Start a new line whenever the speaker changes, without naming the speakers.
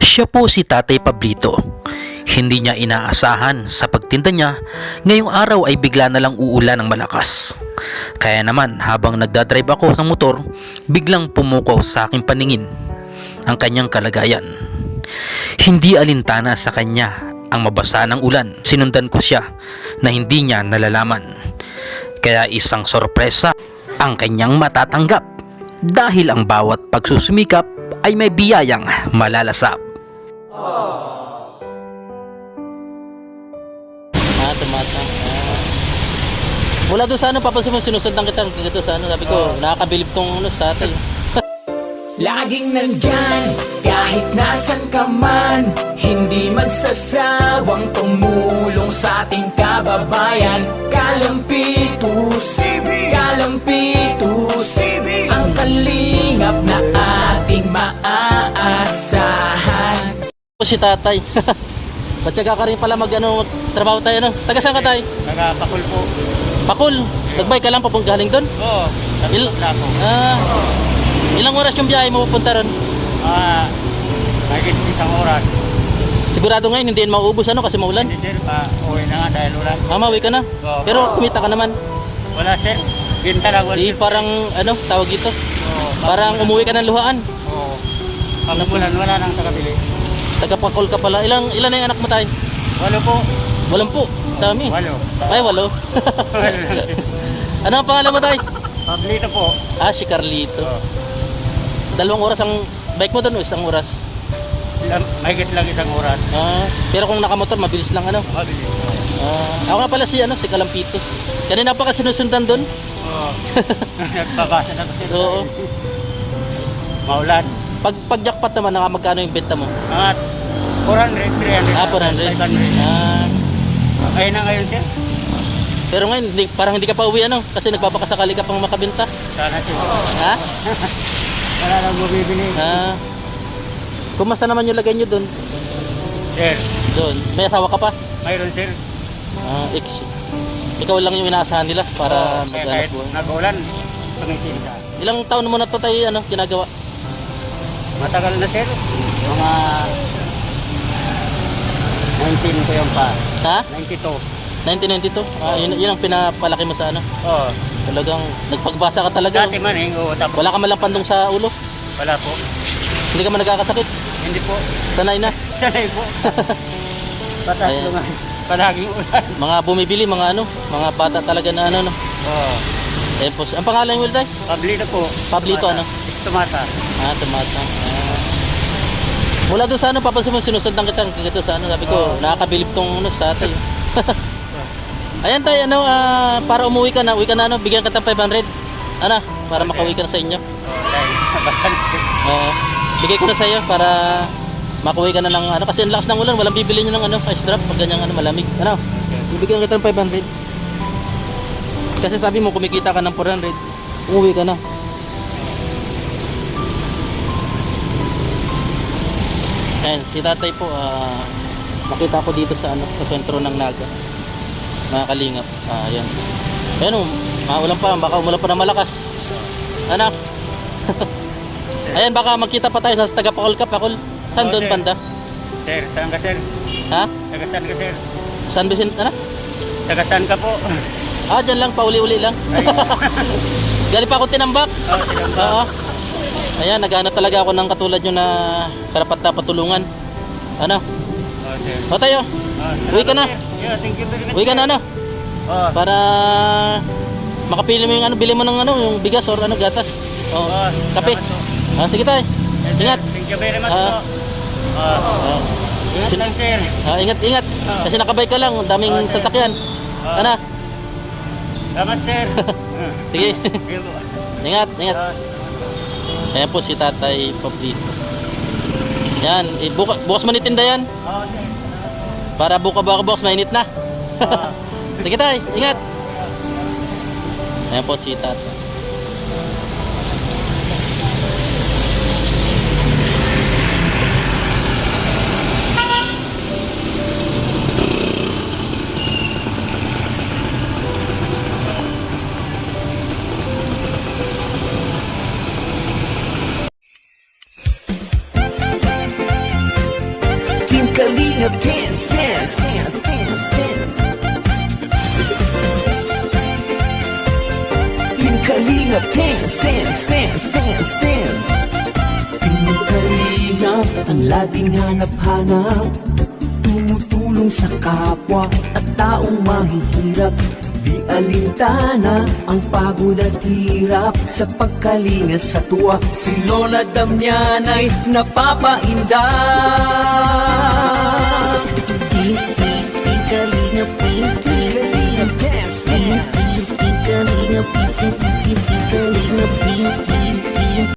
Siya po si Tatay Pablito. Hindi niya inaasahan sa pagtinda niya, ngayong araw ay bigla na lang uulan ng malakas. Kaya naman habang nagdadrive ako ng motor, biglang pumukaw sa aking paningin ang kanyang kalagayan. Hindi alintana sa kanya ang mabasa ng ulan. Sinundan ko siya na hindi niya nalalaman. Kaya isang sorpresa ang kanyang matatanggap dahil ang bawat pagsusumikap ay may biyayang malalasap. Tumata. Mula doon sa ano, papansin mo, sinusundan kita dito sa ano, sabi ko, nakakabilib tong ano, sa tatay.
Laging nandyan, kahit nasan ka man, hindi magsasawang tumulong sa ating kababayan. Kalampitus, Kalampitus, ang kalingap na ating maaasahan.
Si tatay. Matyaga ka rin pala mag-ano, trabaho tayo, ano? Taga saan ka tayo?
Taga Pakul po.
Pakul? Nagbike ka lang papunta galing doon?
Oo.
Ilang oras yung biyahe mo pupunta ron?
Mahigit isang oras.
Sigurado ngayon hindi yan mauubos ano kasi maulan?
Hindi sir, uwi na nga dahil ulan.
Mauwi ka na?
Oo.
Pero kumita ka naman?
Wala sir, ginta lang.
Di parang ano, tawag ito?
Oo.
Parang umuwi ka ng luhaan.
Oo. Pag ulan, wala nang tagabili.
Taga Pakul ka pala. Ilan na yung anak mo tayo?
8 po.
8 po. Dami.
8.
Ay, 8. Ano ang pangalan mo tayo?
Pablito po.
Si Carlito.
Oo.
2 oras ang bike mo doon o 1 oras?
Mahigit lang isang oras.
Pero kung nakamotor, mabilis lang ano?
Mabilis.
Ako nga pala si Kalampitos. Kanina pa kasi sinusundan doon.
Oo. Nagbabasa na kasi.
Oo.
Maulan.
Pag jackpot naman, magkano yung benta mo?
At 400, 300.
400.
Ayun na ngayon sir.
Pero ngayon, parang hindi ka pa uwi ano? Kasi nagpapakasakali ka pang makabenta.
Sana sir.
Ha?
Wala nang bumibili.
Kumusta naman yung lagay nyo doon?
Sir.
Doon. May asawa ka pa?
Mayroon sir.
Ikaw lang yung inaasahan nila para
kahit nag-ulan, tumitin ka.
Ilang taon mo na to tayo ginagawa?
Matagal na sir. Mga 19 ko yung pa.
Ha?
92.
1992? Yun ang pinapalaki mo sa ano?
Oo.
Talagang nagpagbasa ka talaga.
Dati man eh. Tapos
Wala ka malang pandong sa ulo?
wala po.
Hindi ka man nagkakasakit?
Hindi po.
Sanay na?
Sanay po. Patas
Ayan.
lang. Palaging ulan.
Mga bumibili, mga mga bata talaga na ano, no?
Oo.
Ang pangalan mo tayo?
Pablito po.
Pablito,
Tumata.
ano?
Tumata.
Tumata. Mula doon sa ano, papansin mo, sinusundan kita dito sa ano, sabi ko, nakakabilib tong ano, sa tatay. Ayan tayo, ano, para umuwi ka na, ano, bigyan ka ng 500. Ano, para makauwi ka na sa inyo.
Dahil nabasan.
Bigay ko na sa iyo para makauwi ka na ng ano, kasi ang lakas ng ulan, walang bibili nyo ng ano, ice drop pag ganyang ano, malamig. Ano, bibigyan kita ng 500. Kasi sabi mo, kumikita ka ng 400, umuwi ka na. Ayan, si tatay po, nakita ko dito sa ano, sa sentro ng Naga. Mga kalingap. Ayan. Ayan, maulan pa, baka umulan pa na malakas. Anak. Ayan, baka magkita pa tayo sa taga Pakul ka, Pakul. Saan doon
sir.
banda?
Sir, saan ka sir?
Ha?
Taga saan ka sir?
San Vicente, ano?
Taga saan ka po?
Dyan lang, pauli-uli lang. Galing pa ako tinambak.
Tinambak.
Oo. Ayan, naghanap talaga ako ng katulad nyo na karapat na patulungan. Ano?
Sir.
O tayo, uwi ka na.
Yeah, thank you very much.
Uwi ka na, ano? Para makapili mo yung ano, bili mo ng ano, yung bigas or ano, gatas. O, kape. Sige tayo. Ingat.
Thank you very much po. Ingat lang sir.
Ingat. Kasi nakabay ka lang, daming sasakyan. Ano?
Salamat sir.
Sige.
Sige po.
Ingat. Ayan po si Tatay Pablito. Yan, bukas man itinda yan.
Sir.
Para bukas mainit na. Sige tayo, ingat. Ayan po si Tatay.
Kalingap dance, dance, dance, dance, dance. Team Kalingap dance, dance, dance, dance, dance. Team Kalingap ang laging hanap-hanap, tumutulong sa kapwa at taong mahihirap. Di alintana ang pagod at hirap, sa pagkalinga sa tuwa si Lola Damianay napapainda.